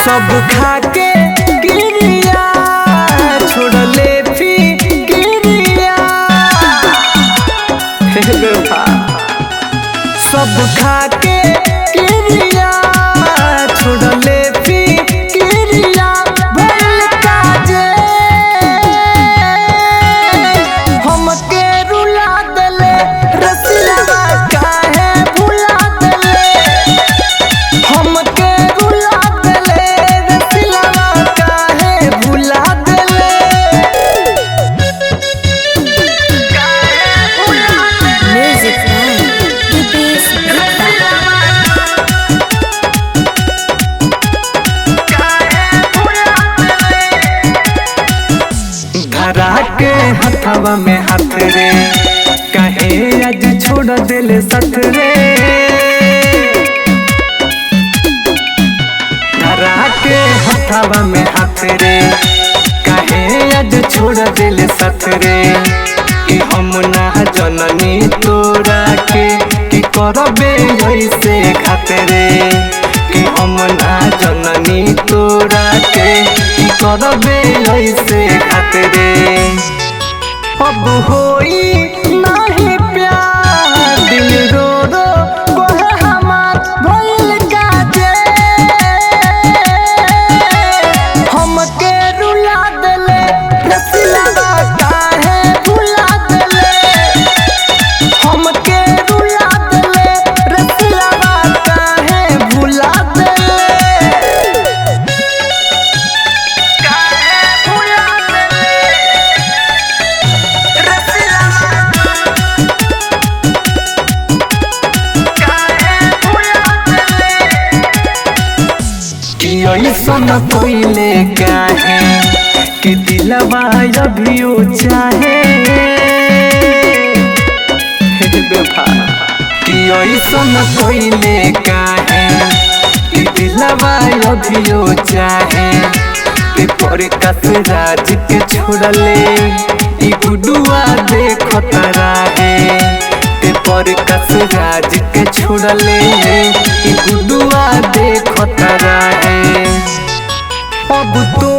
सब खाके गिरिया छोड़ले फिकिरिया सब खाके गिरिया छोड़ले फिकिरिया भइल काजे हमके रुला देले रसिया काहे भुला देले हमके रुला देले रसिया काहे भुला देले Music by Ibis Gupta. धरा के हथवा में हाथ रे कहे आज छोड़ दिल सत रे धरा के हथवा में हाथ रे कहे आज छोड़ दिल सत रे कि हम ना जननी तोरा के कि करबे ऐसे घात रे कि हम ना जननी तोरा के कि करबे ऐसे घात रे अब होई नहीं प्यार दिल रो रो कोहे हमार भइल काजे हमके रुला देले रसिया काहे भुला देले हमके रुला देले रसिया काहे भुला देले कि ऐसन कोइले काहे कि दिलवा अभियो चाहे हे बेफा कि ऐसन कोइले काहे कि दिलवा अभियो चाहे कि प्रकाश राज के छोड़ले ई गुडुआ देखत रहे प्रकाश राज के छोड़ले ई गुडुआ देखत रहे अब तो